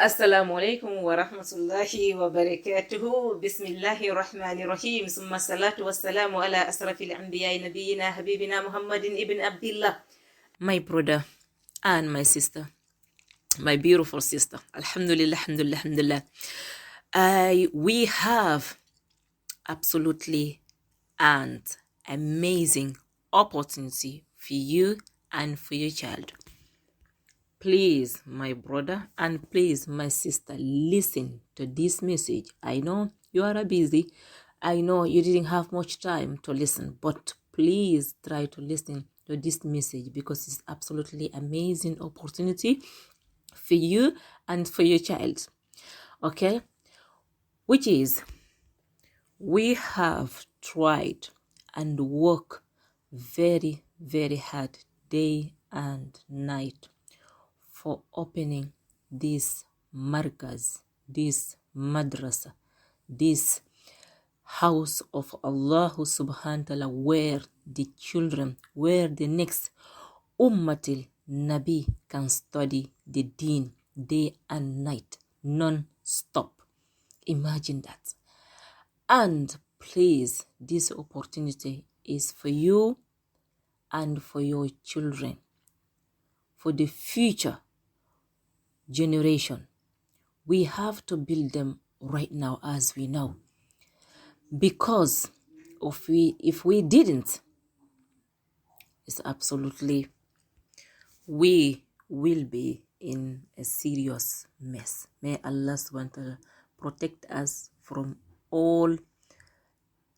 السلام عليكم ورحمة الله وبركاته. بسم الله الرحمن الرحيم، ثم الصلاة والسلام على أشرف الأنبياء نبينا حبيبنا محمد ابن عبد الله. My brother and my sister, my beautiful sister, Alhamdulillah, Alhamdulillah, Alhamdulillah. We have absolutely an amazing opportunity for you and for your child. Please, my brother, and please, my sister, listen to this message. I know you are busy. I know you didn't have much time to listen, but please try to listen to this message because it's absolutely amazing opportunity for you and for your child. Okay? Which is, we have tried and worked very, very hard day and night for opening this Markaz, this madrasa, this house of Allah subhanahu wa ta'ala, where the children, where the next Ummatil Nabi can study the deen day and night, non-stop. Imagine that. And please, this opportunity is for you and for your children, for the future generation. We have to build them right now, as we know, because if we didn't, it's absolutely, we will be in a serious mess. May Allah subhanahu wa ta'ala protect us from all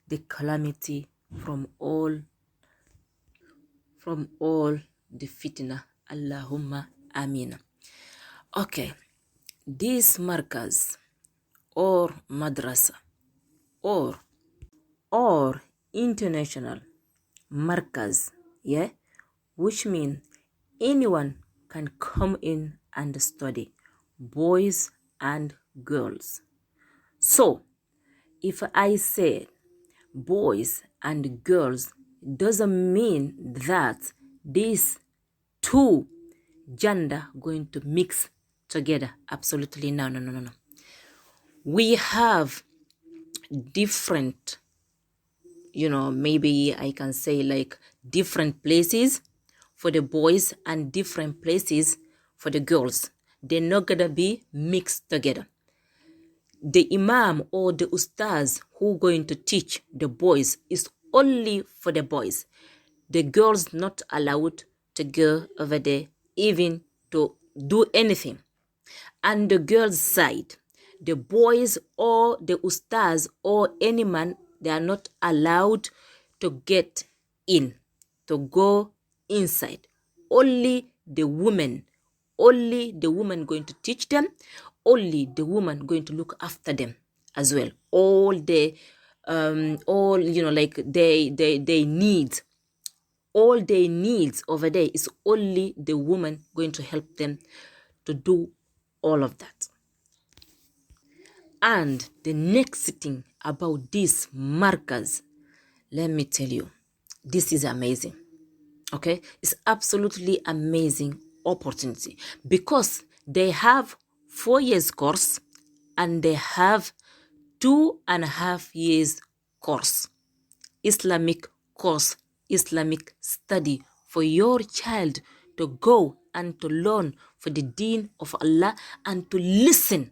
the calamity, from all the fitna. Allahumma ameen. Okay, this Markaz or madrasa or international Markaz, yeah, which means anyone can come in and study, boys and girls. So if I say boys and girls, doesn't mean that these two gender going to mix together. Absolutely no. We have different, maybe I can say like different places for the boys and different places for the girls. They're not gonna be mixed together. The imam or the ustaz who going to teach the boys is only for the boys. The girls not allowed to go over there even to do anything. And the girls' side, the boys or the ustaz or any man, they are not allowed to get in, to go inside. Only the woman going to teach them, only the woman going to look after them as well. All they need. All they need over there is only the woman going to help them to do all of that. And the next thing about this Markaz, let me tell you, this is amazing. Okay, it's absolutely amazing opportunity because they have 4 years course and they have 2.5 years course, Islamic course, Islamic study for your child to go and to learn for the deen of Allah and to listen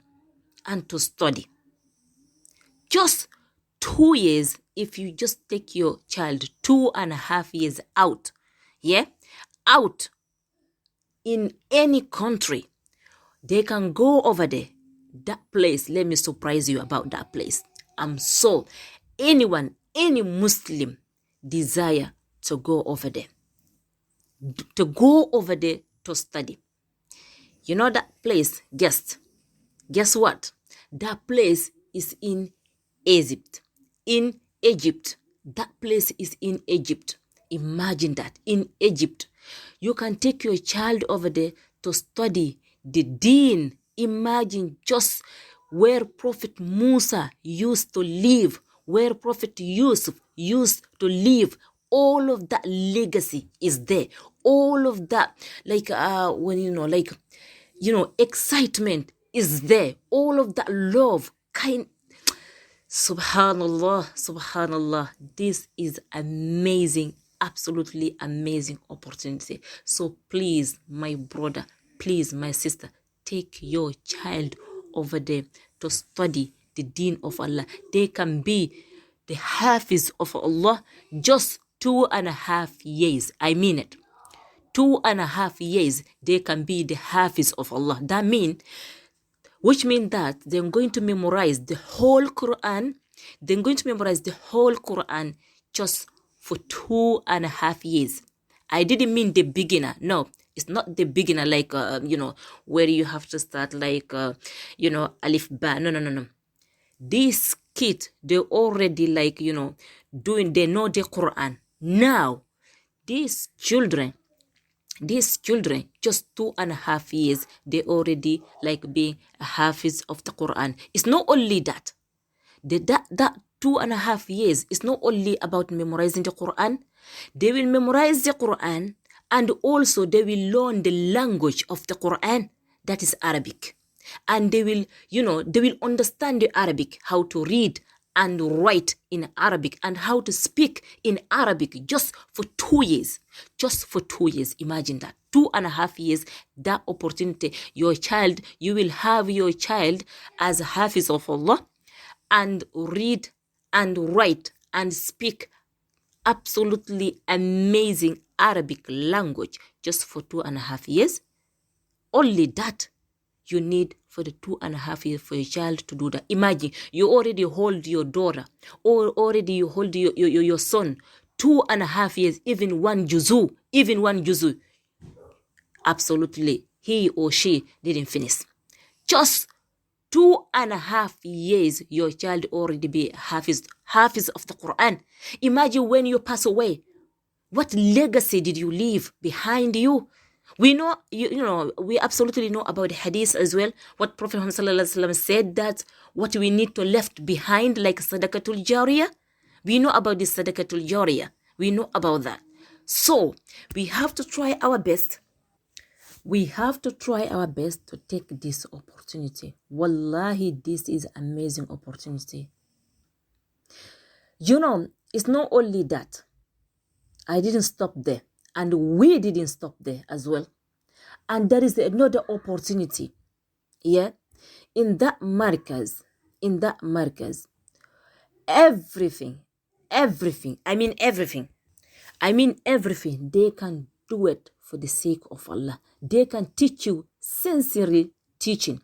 and to study. Just 2 years, if you just take your child 2.5 years out, out in any country, they can go over there. That place, let me surprise you about that place. So anyone, any Muslim desire to go over there, to study. You know that place, guess what? That place is in Egypt. That place is in Egypt. Imagine that, in Egypt. You can take your child over there to study the deen. Imagine just where Prophet Musa used to live, where Prophet Yusuf used to live. All of that legacy is there. All of that, excitement is there. All of that love, kind. Subhanallah, subhanallah. This is amazing, absolutely amazing opportunity. So please, my brother, please, my sister, take your child over there to study the deen of Allah. They can be the hafiz of Allah just 2.5 years. I mean it. 2.5 years, they can be the hafiz of Allah. Which means that they're going to memorize the whole Quran. They're going to memorize the whole Quran just for 2.5 years. I didn't mean the beginner. No, it's not the beginner like, where you have to start like, alif ba. No. These kids, they already like, they know the Quran. Now, these children, just 2.5 years, they already like being a hafiz of the Quran. It's not only that. That 2.5 years is not only about memorizing the Quran. They will memorize the Quran, and also they will learn the language of the Quran, that is Arabic. And they will, they will understand the Arabic, how to read and write in Arabic and how to speak in Arabic just for 2 years. Just for 2 years. Imagine that. 2.5 years, that opportunity. You will have your child as a hafiz of Allah and read and write and speak absolutely amazing Arabic language just for 2.5 years. Only that you need for the 2.5 years for your child to do that. Imagine you already hold your daughter, or already you hold your son 2.5 years, even one juzu. Absolutely, he or she didn't finish. Just 2.5 years, your child already be hafiz of the Quran. Imagine when you pass away, what legacy did you leave behind you? We know, we absolutely know about the hadith as well. What Prophet Muhammad said, that what we need to left behind, like sadaqatul jariyah. We know about this sadaqatul jariyah. We know about that. So we have to try our best. We have to try our best to take this opportunity. Wallahi, this is amazing opportunity. It's not only that. I didn't stop there. And we didn't stop there as well. And there is another opportunity. Yeah. In that Markaz, everything. I mean everything. They can do it for the sake of Allah. They can teach you sincerely teaching.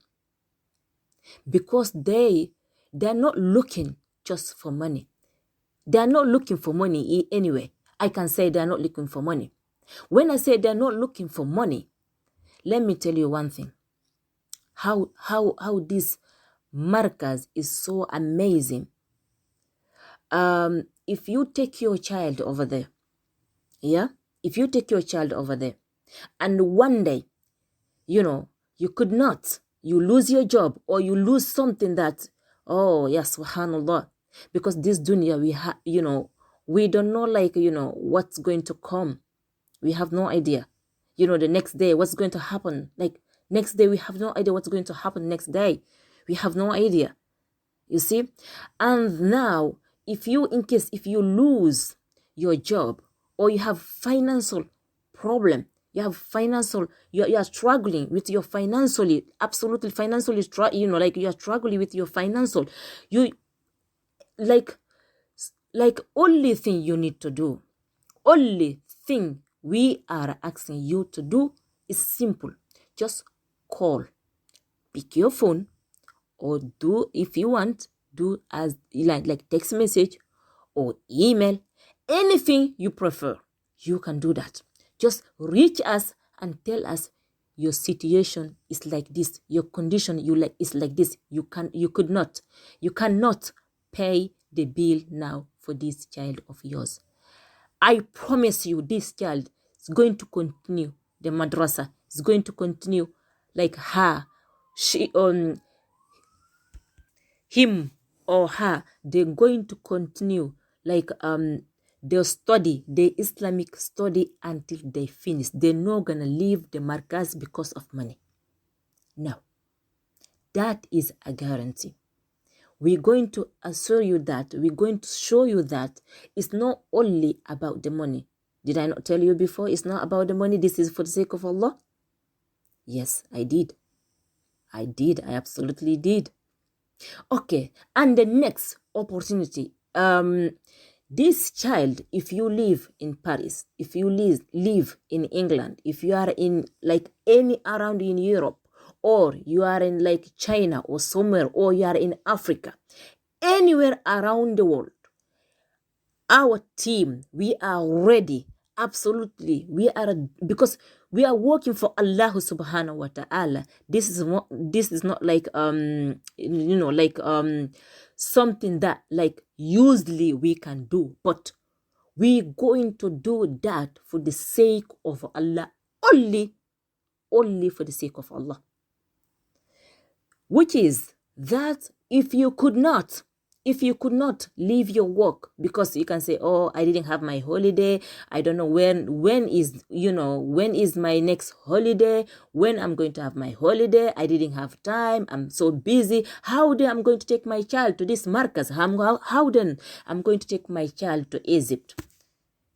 Because they're not looking just for money. They're not looking for money anyway. I can say they're not looking for money. When I say they're not looking for money, let me tell you one thing. How this Markaz is so amazing. If you take your child over there, if you take your child over there, and one day, you could not, you lose your job, or you lose something that, oh yes, subhanallah, because this dunya, we don't know, like, what's going to come. We have no idea. The next day, what's going to happen. Like, next day, we have no idea what's going to happen next day. We have no idea. You see? And now, if you lose your job, or you have financial problem, you are struggling with your financially, absolutely financially, like you are struggling with your financial, like only thing you need to do, only thing we are asking you to do is simple. Just call, pick your phone, or do, if you want, do as like text message or email, anything you prefer. You can do that. Just reach us and tell us your situation is like this, your condition is like this. You cannot pay the bill now for this child of yours. I promise you, this child is going to continue the madrasa. Is going to continue like him or her. They're going to continue like they'll study the Islamic study until they finish. They're not gonna leave the Markaz because of money. No. that is a guarantee. We're going to assure you that, we're going to show you that it's not only about the money. Did I not tell you before it's not about the money? This is for the sake of Allah? Yes, I did. I absolutely did. Okay, and the next opportunity, this child, if you live in Paris, if you live in England, if you are in like any around in Europe, or you are in like China or somewhere, or you are in Africa, anywhere around the world, our team, we are ready. Absolutely, we are, because we are working for Allah subhanahu wa ta'ala. This is not like something that like usually we can do, but we're going to do that for the sake of Allah, only for the sake of Allah. Which is that if you could not leave your work, because you can say, oh, I didn't have my holiday, I don't know when is my next holiday, when I'm going to have my holiday, I didn't have time, I'm so busy, how then I'm going to take my child to this Markaz, how then I'm going to take my child to Egypt.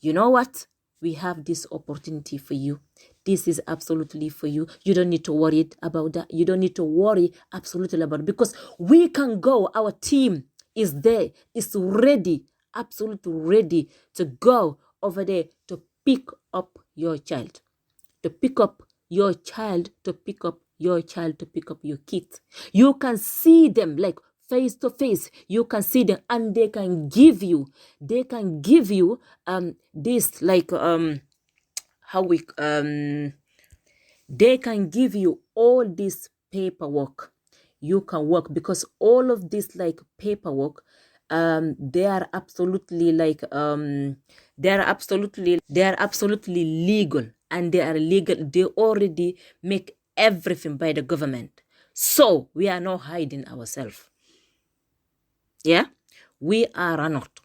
You know what? We have this opportunity for you. This is absolutely for you. You don't need to worry about that. You don't need to worry absolutely about it, because we can go. Our team is there, is ready, absolutely ready to go over there to pick up your child, to pick up your child, to pick up your child, to pick up your kids. You can see them like face to face. You can see them, and they can give you this like they can give you all this paperwork. You can work, because all of this like paperwork, they are absolutely like they are absolutely legal, and they are legal. They already make everything by the government, so we are not hiding ourselves. Yeah, we are not.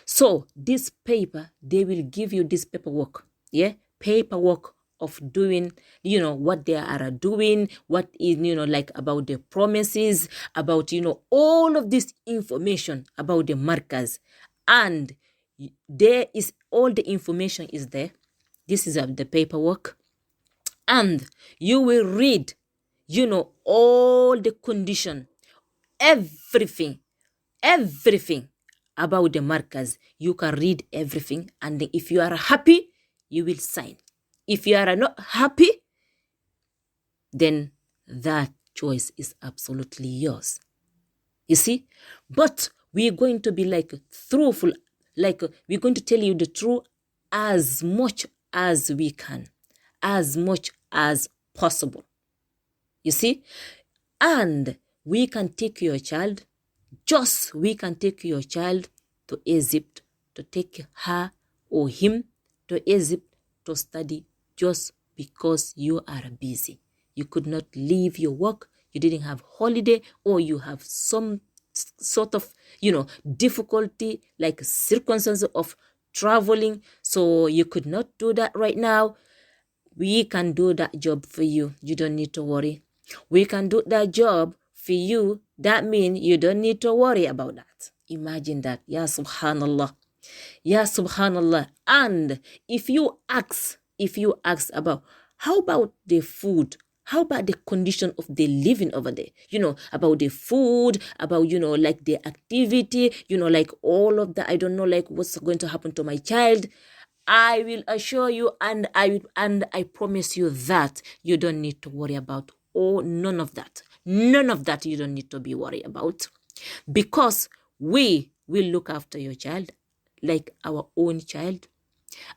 So this paper, they will give you this paperwork. Yeah, paperwork of doing, what they are doing, what is, like about the promises, about, all of this information about the Markaz. And there is, all the information is there. This is the paperwork. And you will read, all the condition, everything about the Markaz. You can read everything, and if you are happy, you will sign. If you are not happy, then that choice is absolutely yours. You see? But we're going to be like truthful, like we're going to tell you the truth as much as we can, as much as possible. You see? And we can take your child, we can take your child to Egypt, to take her or him to Egypt to study, just because you are busy. You could not leave your work, you didn't have holiday, or you have some sort of, difficulty, like circumstances of traveling, so you could not do that right now. We can do that job for you. You don't need to worry. We can do that job for you. That means you don't need to worry about that. Imagine that. Ya subhanallah. Ya subhanallah. And if you ask about, how about the food? How about the condition of the living over there? About the food, about, like the activity, like all of that. I don't know, like what's going to happen to my child. I will assure you, and I promise you that you don't need to worry about none of that. None of that you don't need to be worried about, because we will look after your child like our own child,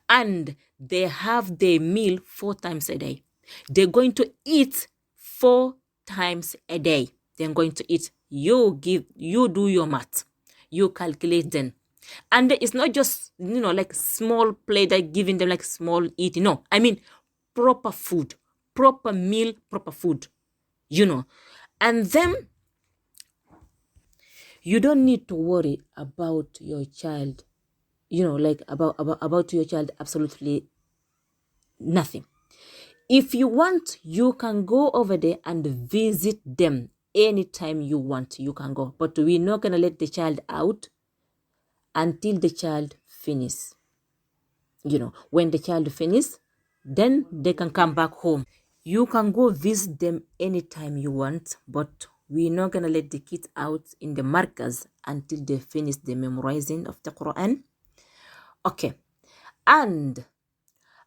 and they have their meal 4 times a day. They're going to eat 4 times a day. They're going to eat. You do your math. You calculate them. And it's not just, like small plate, like giving them like small eating. No, I mean proper food, proper meal, proper food, And then you don't need to worry about your child, like about your child, absolutely nothing. If you want, you can go over there and visit them anytime you want, you can go. But we're not going to let the child out until the child finish. When the child finish, then they can come back home. You can go visit them anytime you want, but we're not going to let the kids out in the Markaz until they finish the memorizing of the Quran. Okay. And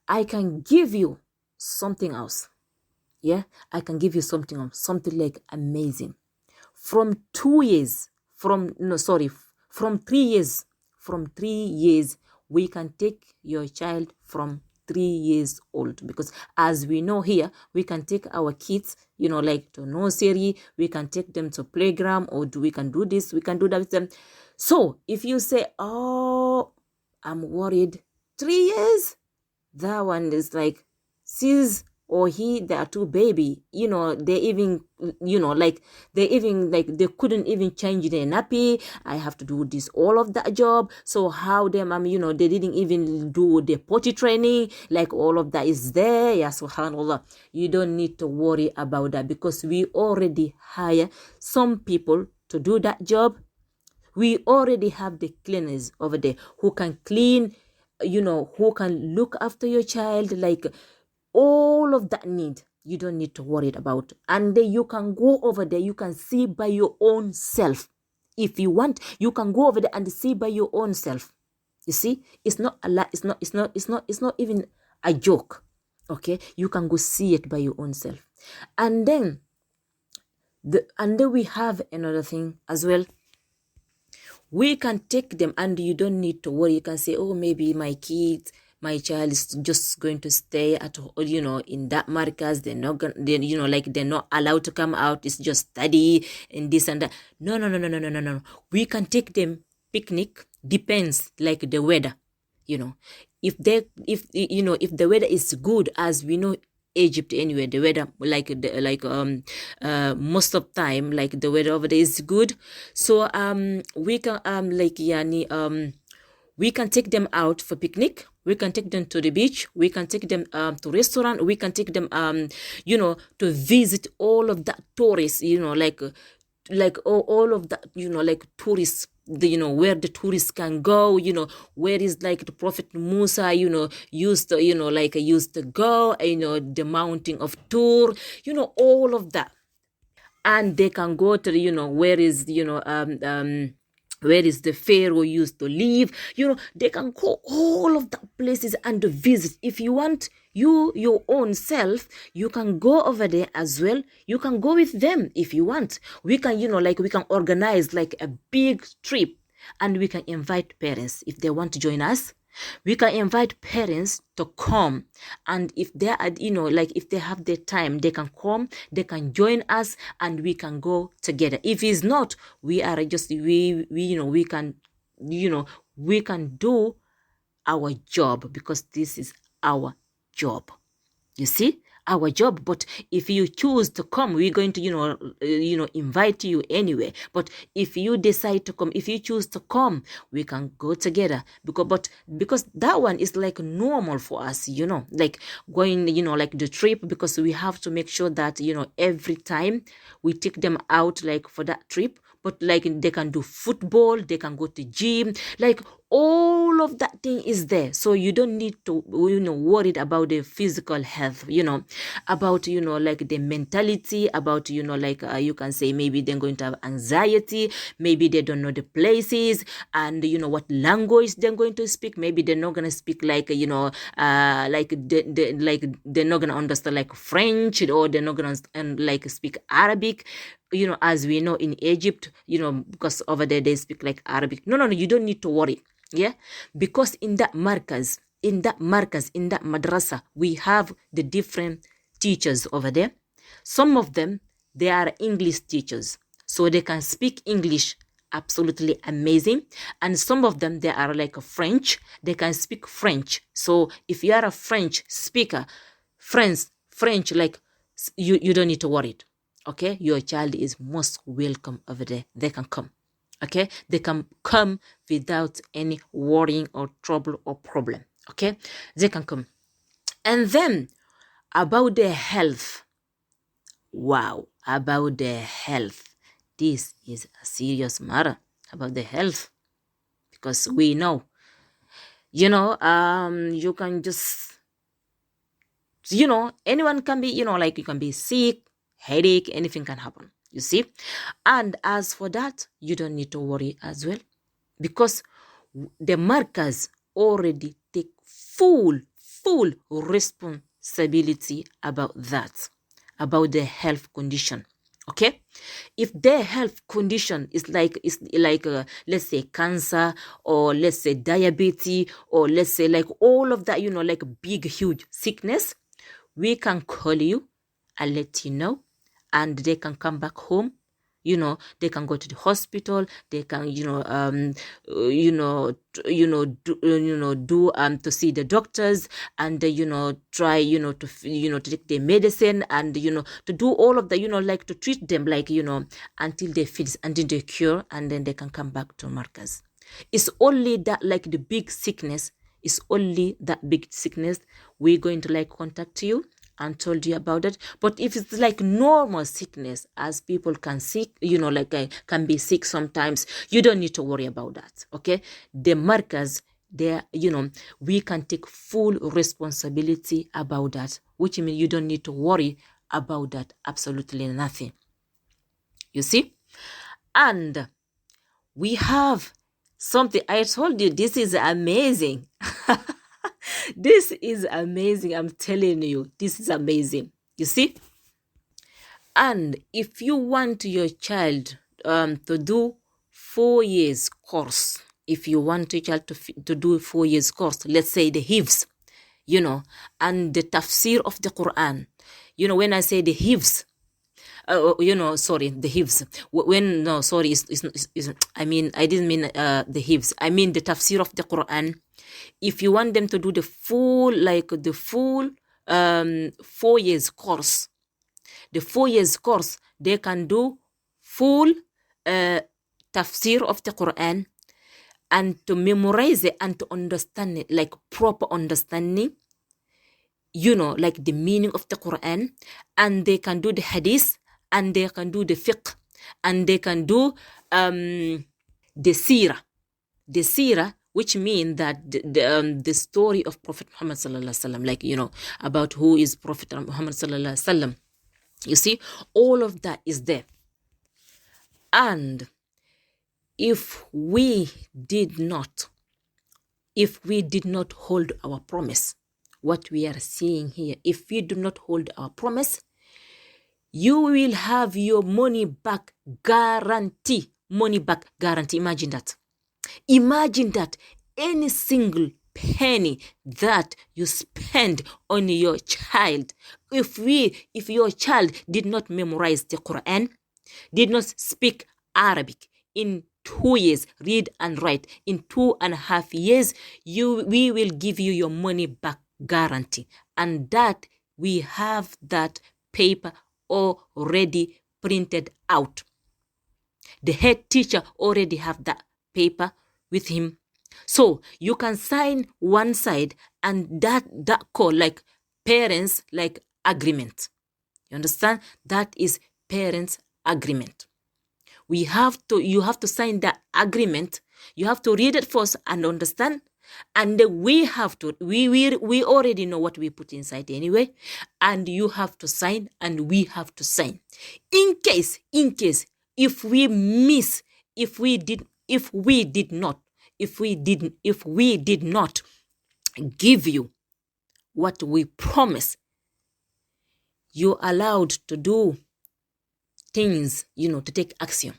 I can give you something else. Yeah, I can give you something else, something like amazing. From 3 years, from 3 years, we can take your child from 3 years old, because as we know here, we can take our kids, like to nursery, we can take them to playground, or we can do this, we can do that with them. So if you say, oh, I'm worried, 3 years, that one is like, sis or he, they are too baby, they even, they couldn't even change their nappy. I have to do this, all of that job. So how them, they didn't even do the potty training, like all of that is there. Yeah, subhanallah. You don't need to worry about that, because we already hire some people to do that job. We already have the cleaners over there who can clean, who can look after your child, like all of that need. You don't need to worry about. And then you can go over there, you can see by your own self. If you want, you can go over there and see by your own self. You see, it's not a lot, it's not even a joke. Okay, you can go see it by your own self. And then we have another thing as well. We can take them, and you don't need to worry. You can say, oh, maybe my child is just going to stay at, in that Markaz. They're not gonna, they're not allowed to come out. It's just study and this and that. No. We can take them picnic. Depends, like the weather. If the weather is good, as we know, Egypt anyway, the weather, most of time, like the weather over there is good. So we can we can take them out for picnic. We can take them to the beach. We can take them to restaurant. We can take them to visit all of that tourists, like all of that, like tourists, where the tourists can go, where is like the Prophet Musa, used to, used to go, the mountain of Tur, all of that. And they can go to, where is, where is the Pharaoh used to live, they can go all of that places and visit. If you want, your own self, you can go over there as well. You can go with them if you want. We can, we can organize like a big trip, and we can invite parents if they want to join us. We can invite parents to come, and if they are, if they have the time, they can come, they can join us, and we can go together. If it's not, we are just, we can do our job, because this is our job. You see, our job. But if you choose to come, we're going to, invite you anyway. But if you decide to come, if you choose to come, we can go together. Because that one is like normal for us, like going, like the trip, because we have to make sure that, every time we take them out, like for that trip. But like they can do football, they can go to gym, like all of that thing is there. So you don't need to, worried about the physical health, about, like the mentality, about, you can say maybe they're going to have anxiety, maybe they don't know the places, and what language they're going to speak. Maybe they're not going to speak like, they're not going to understand like French, or they're not going to speak Arabic. As we know in Egypt, because over there they speak like Arabic. No, you don't need to worry. Yeah, because in that Markaz, in that madrasa, we have the different teachers over there. Some of them, they are English teachers, so they can speak English absolutely amazing. And some of them, they are like a French, they can speak French. So if you are a French speaker, French, like you don't need to worry. Okay, your child is most welcome over there. They can come. Okay, they can come without any worrying or trouble or problem. Okay, they can come. And then about their health, wow, about their health. This is a serious matter about the health, because we know, you can just, anyone can be, like you can be sick, headache, anything can happen, you see. And as for that, you don't need to worry as well, because the Markaz already take full responsibility about that, about the health condition. Okay, if their health condition is like let's say cancer, or let's say diabetes, or let's say like all of that, like big huge sickness, we can call you and let you know, and they can come back home. They can go to the hospital. They can, do to see the doctors, and try, to take their medicine, and to do all of the, like to treat them, like until they fix, until they cure, and then they can come back to Markaz. It's only that, like the big sickness, is only that big sickness we're going to like contact you and told you about it. But if it's like normal sickness, as people can sick, can be sick sometimes, you don't need to worry about that. Okay, the Markaz, there, we can take full responsibility about that, which means you don't need to worry about that, absolutely nothing, you see. And we have something, I told you, this is amazing. This is amazing. I'm telling you, this is amazing. You see? And if you want your child to do 4 years course, if you want your child to do 4 years course, let's say the hifz, and the tafsir of the Quran, when I say the hifz, the hifz. I didn't mean the hifz. I mean the tafsir of the Quran. If you want them to do the full 4 years course, they can do full tafsir of the Quran, and to memorize it and to understand it, like proper understanding, like the meaning of the Quran, and they can do the hadith, and they can do the fiqh, and they can do the seerah, which means that the story of Prophet Muhammad sallallahu alaihi wasallam, like about who is Prophet Muhammad sallallahu alaihi wasallam. You see, all of that is there. And if we did not hold our promise, what we are seeing here, if we do not hold our promise, you will have your money back guarantee. Money back guarantee. Imagine that. Imagine that any single penny that you spend on your child, if your child did not memorize the Quran, did not speak Arabic in 2 years, read and write in 2.5 years, we will give you your money back guarantee. And that we have that paper already printed out. The head teacher already have that paper with him. So you can sign one side, and that called like parents like agreement. You understand? That is parents agreement. You have to sign that agreement. You have to read it first and understand. And we already know what we put inside anyway. And you have to sign, and we have to sign. In case, if we did not give you what we promised, you're allowed to do things, to take action,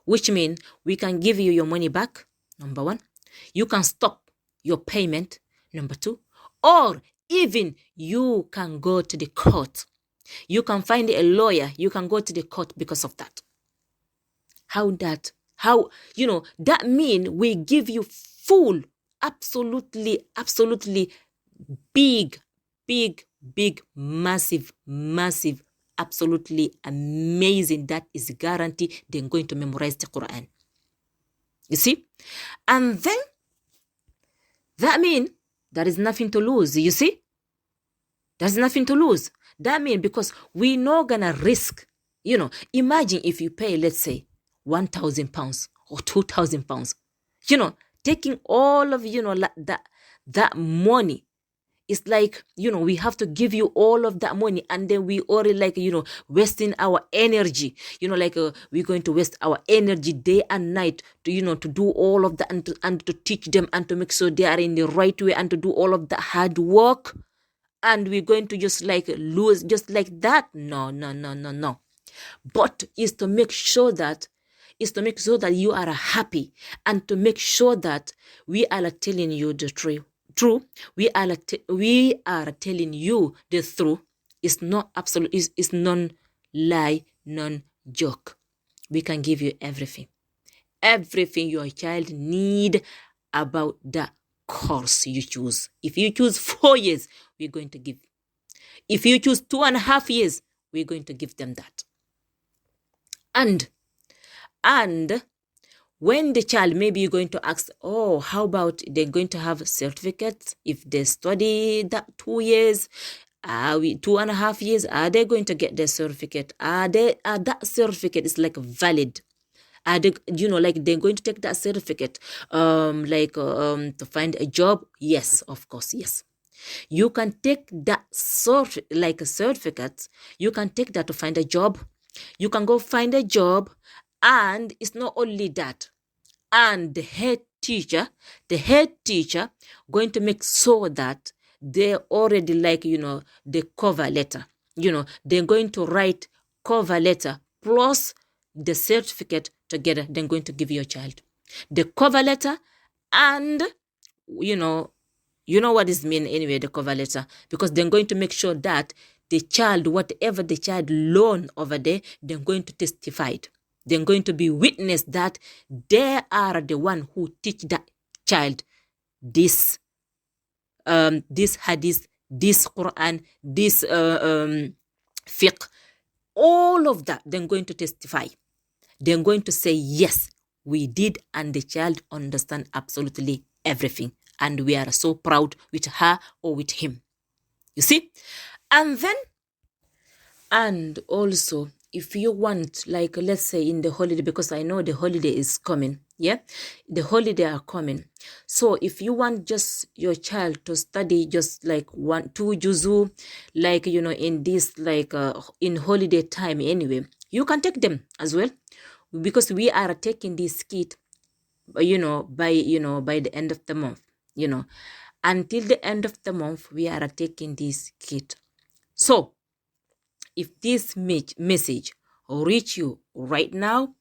which means we can give you your money back, number one. You can stop your payment, number two, or even you can go to the court. You can find a lawyer. You can go to the court because of that. That means we give you full, absolutely big, massive, absolutely amazing. That is guaranteed they're going to memorize the Quran. You see? And then that means there is nothing to lose. You see? There's nothing to lose. That means because we're not gonna risk, Imagine if you pay, let's say, £1,000 or £2,000, taking all of, that money. It's like, we have to give you all of that money, and then we already wasting our energy, we're going to waste our energy day and night to, to do all of that and to teach them and to make sure they are in the right way and to do all of that hard work. And we're going to just lose just like that. No. But is to make sure that you are happy, and to make sure that we are telling you the truth. We are telling you the truth. It's not absolute. It's non-lie, non-joke. We can give you everything your child need about that course you choose. If you choose 4 years, we're going to give. If you choose 2.5 years, we're going to give them that. And when the child, maybe you're going to ask, how about they're going to have certificates if they study that 2 years, 2.5 years, are they going to get their certificate? That certificate is valid? Are they, they're going to take that certificate, to find a job? Yes, of course, yes. You can take that certificate. You can take that to find a job. You can go find a job, and it's not only that. And the head teacher going to make sure that they already the cover letter. They're going to write cover letter plus the certificate together. They're going to give your child the cover letter, and you know what is mean anyway, the cover letter, because they're going to make sure that the child, whatever the child learn over there, they're going to testify it. They're going to be witness that they are the one who teach that child this hadith, this Quran, this fiqh, all of that. They're going to testify. They're going to say, yes, we did, and the child understand absolutely everything. And we are so proud with her or with him. You see? And also, if you want, let's say in the holiday, because I know the holiday is coming, yeah? The holiday are coming. So if you want just your child to study just 1-2 juzu, in this, in holiday time anyway, you can take them as well. Because we are taking this kit, by the end of the month, until the end of the month, we are taking this kit. So if this message reach you right now,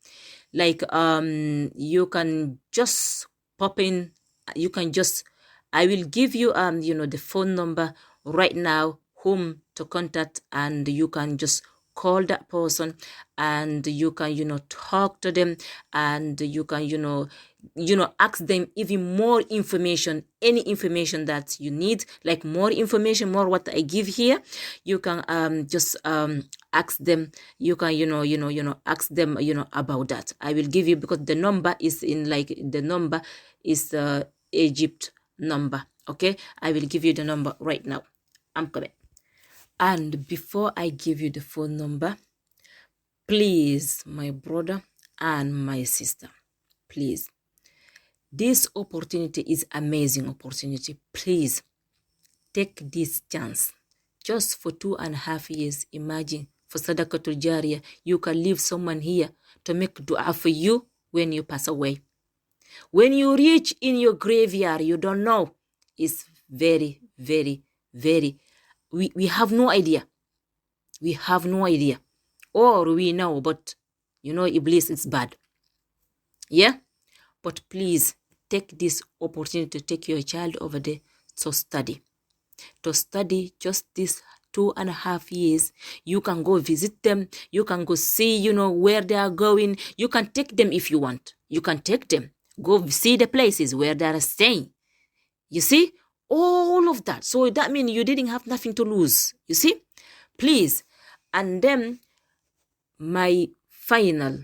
you can just pop in, I will give you the phone number right now, whom to contact, and you can just call that person, and you can talk to them, and you can ask them even more information, any information that you need, more information, more what I give here. You can just ask them. You can ask them about that. I will give you, because the number is Egypt number. Okay, I will give you the number right now. I'm coming. And before I give you the phone number, please, my brother and my sister, please, this opportunity is amazing opportunity. Please take this chance. Just for 2.5 years, imagine, for Sadaqatul Jariyah, you can leave someone here to make dua for you when you pass away. When you reach in your graveyard, you don't know. It's very, very, very, we have no idea. We have no idea. Or we know, but Iblis is bad. Yeah? But please take this opportunity to take your child over there to study. To study just this 2.5 years. You can go visit them. You can go see, where they are going. You can take them if you want. You can take them. Go see the places where they are staying. You see? All of that. So that means you didn't have nothing to lose. You see? Please. And then my final,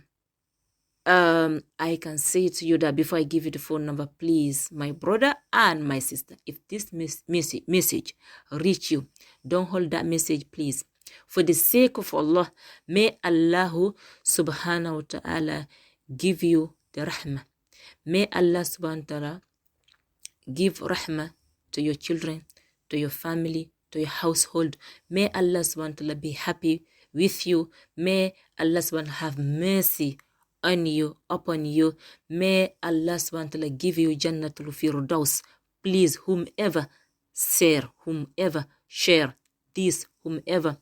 I can say to you that before I give you the phone number, please, my brother and my sister, if this message reach you, don't hold that message, please. For the sake of Allah, may Allah subhanahu wa ta'ala give you the rahmah. May Allah subhanahu wa ta'ala give rahmah to your children, to your family, to your household. May Allah subhanahu wa ta'ala be happy with you. May Allah subhanahu wa ta'ala have mercy on you, upon you. May Allah subhanahu wa ta'ala give you Jannatul Firdaus. Please, whomever share this, whomever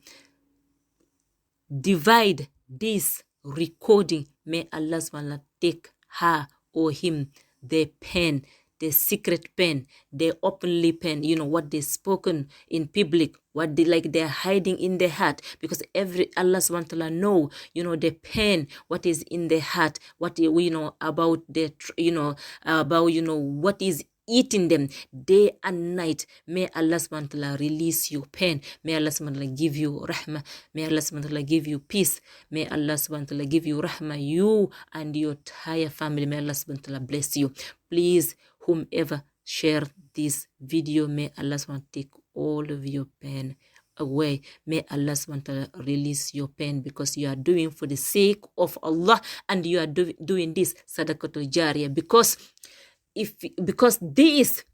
divide this recording, may Allah subhanahu wa ta'ala take her or him, the pen, the secret pen, the openly pen, you know, what they spoken in public, what they like they're hiding in their heart, because every Allah subhanahu wa ta'ala know, you know, the pen, what is in their heart, what we know about the, what is eating them day and night. May Allah subhanahu wa ta'ala release your pain. May Allah subhanahu wa ta'ala give you rahmah. May Allah subhanahu wa ta'ala give you peace. May Allah subhanahu wa ta'ala give you rahmah, you and your entire family. May Allah subhanahu wa ta'ala bless you. Please, whomever share this video, may Allah subhanahu wa ta'ala take all of your pain away. May Allah subhanahu wa ta'ala release your pain, because you are doing for the sake of Allah, and you are doing this sadaqatul jariyah, because this,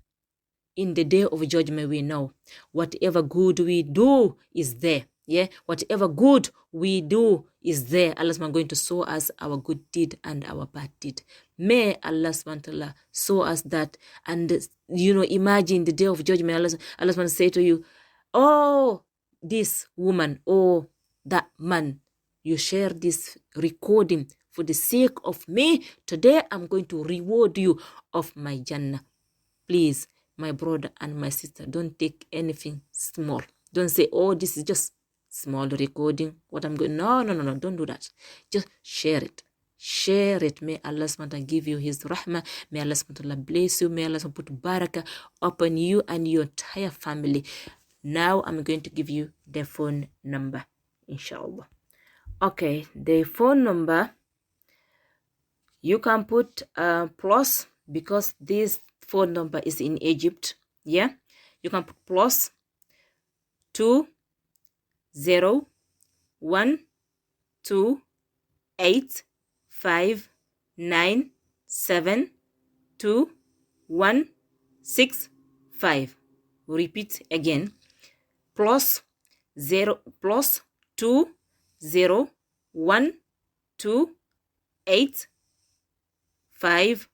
in the day of judgment, we know whatever good we do is there. Yeah, whatever good we do is there. Allah is going to show us our good deed and our bad deed. May Allah subhanahu wa ta'ala show us that. And imagine the day of judgment, Allah subhanahu wa ta'ala say to you, oh, this woman or that man, you share this recording for the sake of me. Today I'm going to reward you of my Jannah. Please, my brother and my sister, don't take anything small. Don't say, oh, this is just small recording. What I'm going, no, don't do that. Just share it. Share it. May Allah subhanahu wa ta'ala give you his rahmah. May Allah subhanahu wa ta'ala bless you. May Allah subhanahu wa ta'ala put barakah upon you and your entire family. Now I'm going to give you the phone number, inshallah. Okay, the phone number, you can put plus, because this phone number is in Egypt. Yeah, you can put plus 2 0 1 2 8 5 9 7 2 1 6 5. Repeat again. Plus 2 0 1 2 8 5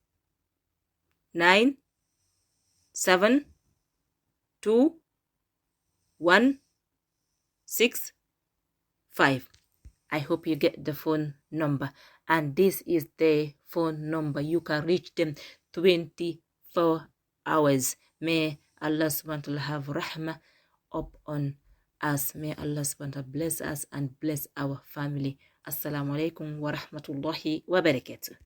9 7 2 1 6 5. I hope you get the phone number, and this is the phone number. You can reach them 24 hours. May Allah subhanahu wa ta'ala have rahmah upon us. May Allah subhanahu wa ta'ala bless us and bless our family. Assalamu alaikum wa rahmatullahi wa barakatuh.